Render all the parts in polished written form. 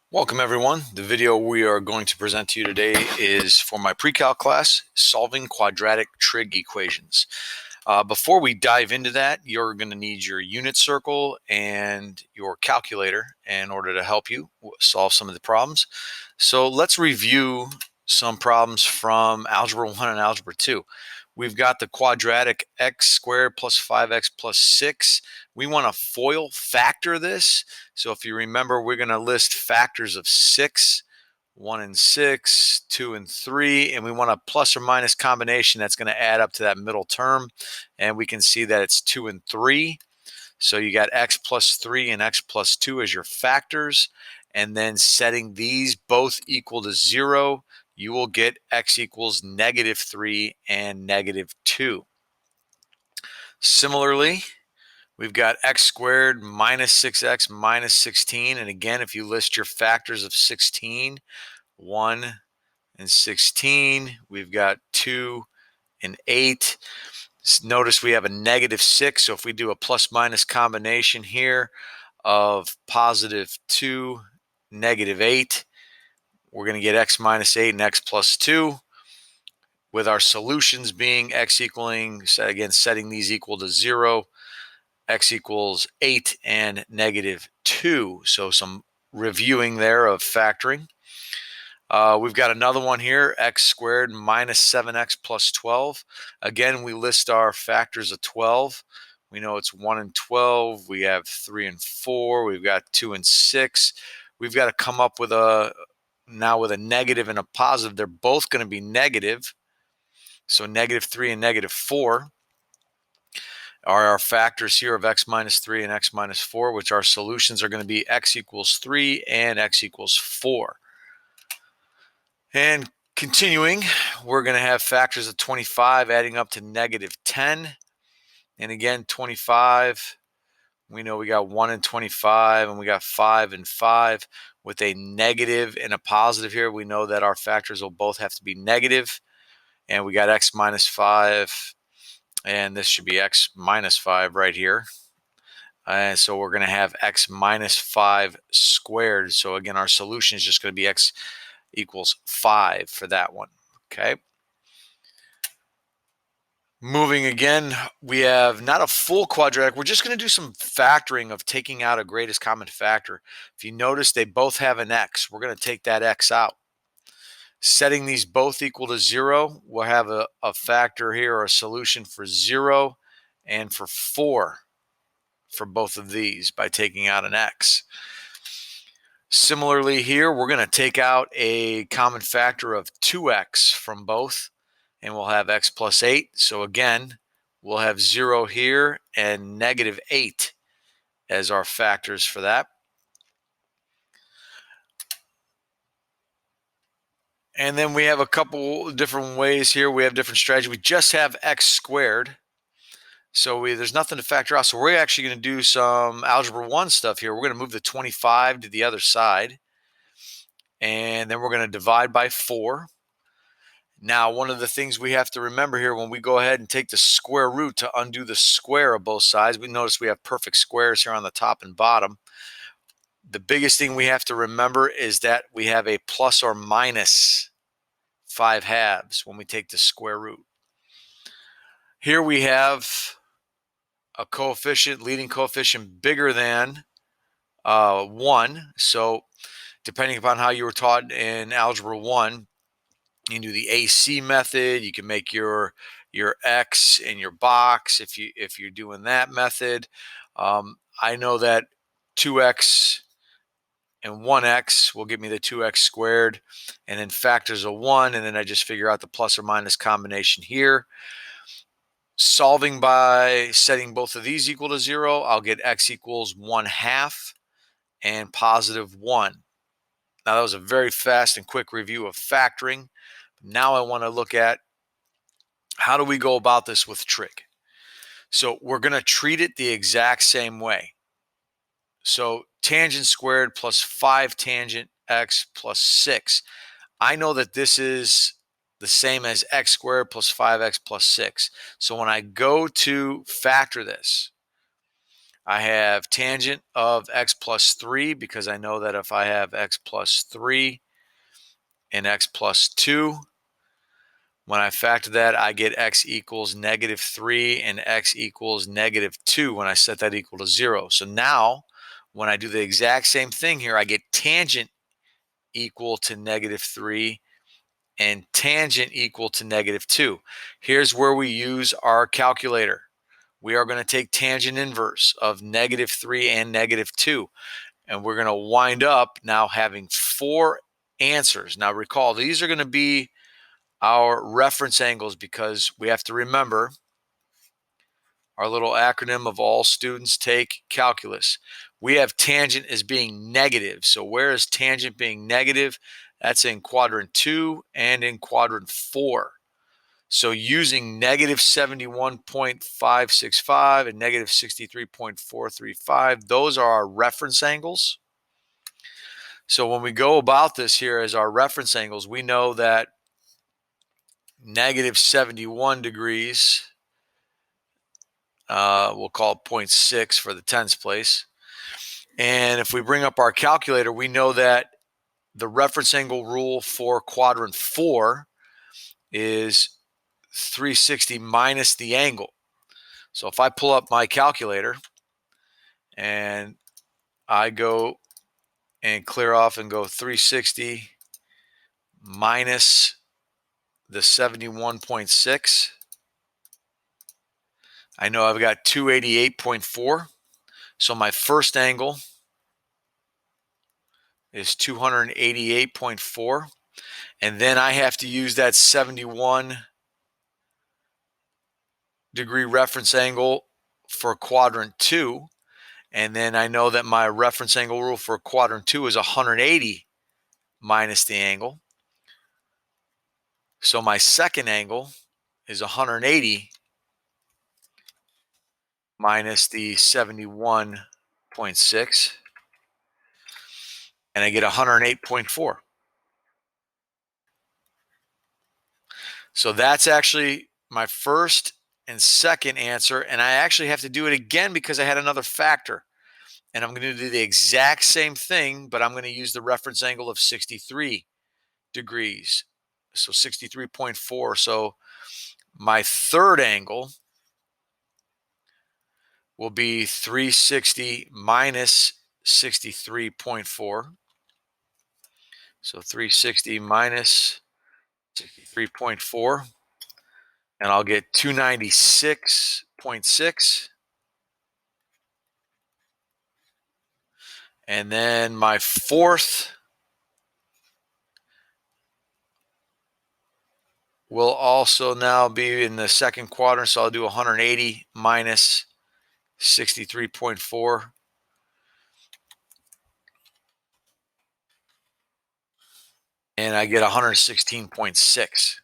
Welcome everyone. The video we are going to present to you today is for my pre-calc class, solving quadratic trig equations. Before we dive into that, you're going to need your unit circle and your calculator in order to help you solve some of the problems. So let's review some problems from Algebra 1 and Algebra 2. We've got the quadratic x squared plus 5x plus 6. We want to FOIL factor this. So if you remember, we're going to list factors of 6, 1 and 6, 2 and 3, and we want a plus or minus combination that's going to add up to that middle term. And we can see that it's 2 and 3. So you got x plus 3 and x plus 2 as your factors. And then setting these both equal to 0, you will get x equals -3 and -2. Similarly, we've got x squared minus 6x minus 16. And again, if you list your factors of 16, 1 and 16, we've got 2 and 8. Notice we have a -6. So if we do a plus minus combination here of +2, -8, we're going to get x minus 8 and x plus 2, with our solutions being x equaling, again, setting these equal to 0, x equals 8 and -2. So some reviewing there of factoring. We've got another one here, x squared minus 7x plus 12. Again, we list our factors of 12. We know it's 1 and 12. We have 3 and 4. We've got 2 and 6. We've got to come up with now with a negative and a positive. They're both going to be negative. So -3 and -4 are our factors here of x minus 3 and x minus 4, which our solutions are going to be x equals 3 and x equals 4. And continuing, we're going to have factors of 25 adding up to -10. And again, 25, we know we got 1 and 25, and we got 5 and 5. With a negative and a positive here, we know that our factors will both have to be negative. And we got x minus 5, and this should be x minus 5 right here. And so we're going to have x minus 5 squared. So again, our solution is just going to be x equals 5 for that one. Okay. Moving again, we have not a full quadratic. We're just going to do some factoring of taking out a greatest common factor. If you notice, they both have an x. We're going to take that x out. Setting these both equal to 0, we'll have a factor here, or a solution for 0 and for 4 for both of these by taking out an x. Similarly here, we're going to take out a common factor of 2x from both, and we'll have x plus 8. So again, we'll have 0 here and -8 as our factors for that. And then we have a couple different ways here. We have different strategies. We just have x squared. So there's nothing to factor out. So we're actually going to do some Algebra 1 stuff here. We're going to move the 25 to the other side. And then we're going to divide by 4. Now, one of the things we have to remember here, when we go ahead and take the square root to undo the square of both sides, we notice we have perfect squares here on the top and bottom. The biggest thing we have to remember is that we have a plus or minus 5/2 when we take the square root. Here we have a coefficient, leading coefficient bigger than 1. So depending upon how you were taught in Algebra 1, you can do the AC method. You can make your x in your box if you're doing that method. I know that 2x and 1x will give me the 2x squared, and then factors of 1, and then I just figure out the plus or minus combination here. Solving by setting both of these equal to 0, I'll get x equals 1/2 and +1. Now, that was a very fast and quick review of factoring. Now I want to look at how do we go about this with trig. So we're going to treat it the exact same way. So tangent squared plus 5 tangent x plus 6. I know that this is the same as x squared plus 5x plus 6. So when I go to factor this, I have tangent of x plus 3 because I know that if I have x plus 3 and x plus 2, when I factor that, I get x equals negative 3 and x equals negative 2 when I set that equal to 0. So now, when I do the exact same thing here, I get tangent equal to negative 3 and tangent equal to negative 2. Here's where we use our calculator. We are going to take tangent inverse of negative 3 and negative 2. And we're going to wind up now having 4 answers. Now recall, these are going to be our reference angles because we have to remember our little acronym of all students take calculus. We have tangent as being negative. So where is tangent being negative? That's in quadrant 2 and in quadrant 4. So using negative 71.565 and negative 63.435, those are our reference angles. So when we go about this here as our reference angles, we know that negative 71 degrees, we'll call it 0.6 for the tens place. And if we bring up our calculator, we know that the reference angle rule for quadrant 4 is 360 minus the angle. So if I pull up my calculator and I go and clear off and go 360 minus the 71.6, I know I've got 288.4. So my first angle is 288.4. And then I have to use that 71 degree reference angle for quadrant 2. And then I know that my reference angle rule for quadrant 2 is 180 minus the angle. So my second angle is 180 minus the 71.6. And I get 108.4. So that's actually my first and second answer. And I actually have to do it again because I had another factor. And I'm going to do the exact same thing, but I'm going to use the reference angle of 63 degrees. So 63.4. So my third angle will be 360 minus 63.4. So 360 minus 63.4. And I'll get 296.6. And then my fourth will also now be in the second quadrant. So I'll do 180 minus 63.4. And I get 116.6.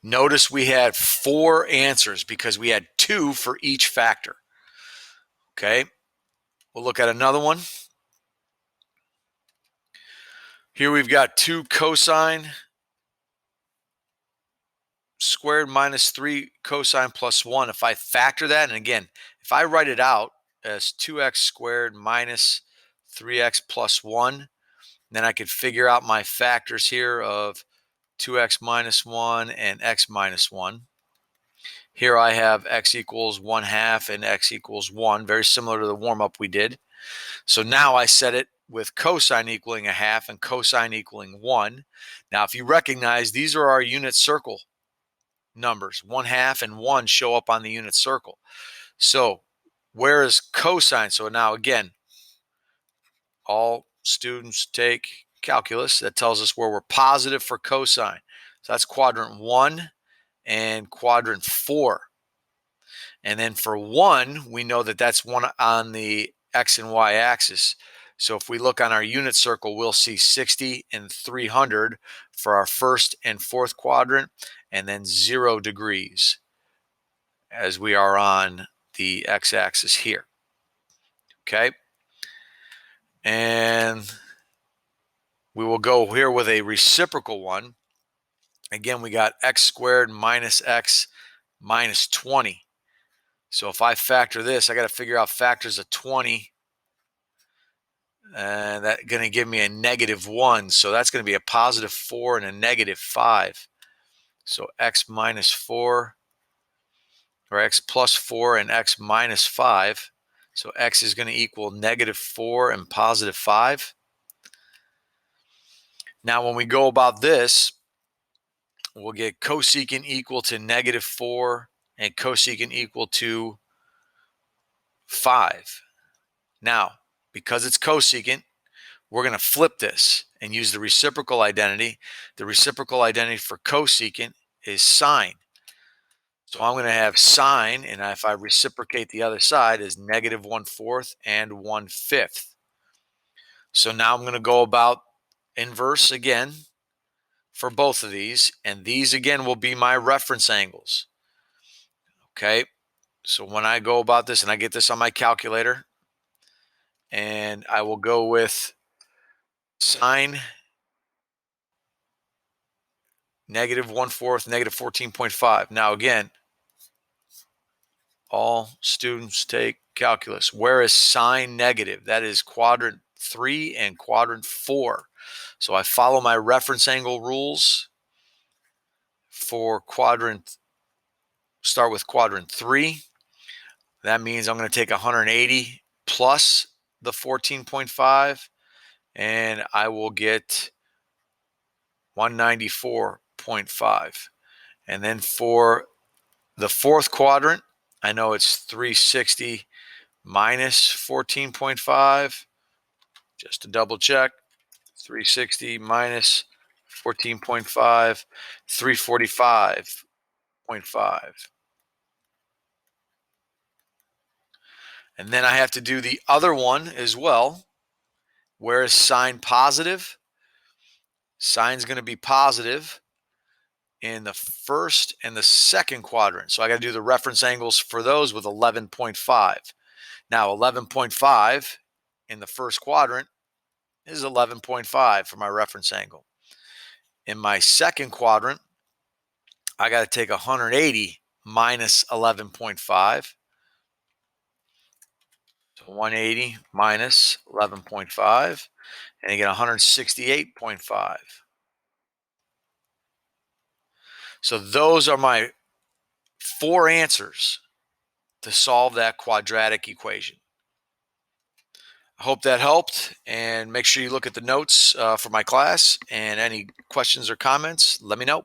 Notice we had 4 answers because we had 2 for each factor. Okay, we'll look at another one. Here we've got 2 cosine squared minus 3 cosine plus 1. If I factor that, and again, if I write it out as 2x squared minus 3x plus 1, then I could figure out my factors here of 2x minus 1 and x minus 1. Here I have x equals 1/2 and x equals 1, very similar to the warm-up we did. So now I set it with cosine equaling 1/2 and cosine equaling 1. Now if you recognize, these are our unit circle numbers. 1/2 and 1 show up on the unit circle. So where is cosine? So now again, all students take calculus. That tells us where we're positive for cosine. So that's quadrant 1 and quadrant 4. And then for 1, we know that that's 1 on the x and y axis. So if we look on our unit circle, we'll see 60 and 300 for our first and fourth quadrant, and then 0 degrees as we are on the x-axis here. Okay? And we will go here with a reciprocal one. Again, we got x squared minus x minus 20. So if I factor this, I got to figure out factors of 20. And that's going to give me a negative 1. So that's going to be a positive 4 and a negative 5. So x minus 4, or x plus 4 and x minus 5. So x is going to equal negative 4 and positive 5. Now when we go about this, we'll get cosecant equal to negative 4 and cosecant equal to 5. Now, because it's cosecant, we're going to flip this and use the reciprocal identity. The reciprocal identity for cosecant is sine. So I'm going to have sine, and if I reciprocate the other side, is negative 1/4 and 1/5. So now I'm going to go about inverse again for both of these, and these again will be my reference angles. Okay, so when I go about this, and I get this on my calculator, and I will go with sine negative 1/4, negative 14.5. Now again, all students take calculus. Where is sine negative? That is quadrant 3 and quadrant 4. So I follow my reference angle rules for quadrant, start with quadrant 3. That means I'm going to take 180 plus the 14.5, and I will get 194.5. And then for the fourth quadrant, I know it's 360 minus 14.5. Just to double check, 360 minus 14.5, 345.5. And then I have to do the other one as well. Where is sine positive? Sine's going to be positive in the first and the second quadrant. So I got to do the reference angles for those with 11.5. Now 11.5 in the first quadrant is 11.5 for my reference angle. In my second quadrant, I got to take 180 minus 11.5. So 180 minus 11.5, and you get 168.5. So those are my 4 answers to solve that quadratic equation. I hope that helped, and make sure you look at the notes for my class, and any questions or comments, let me know.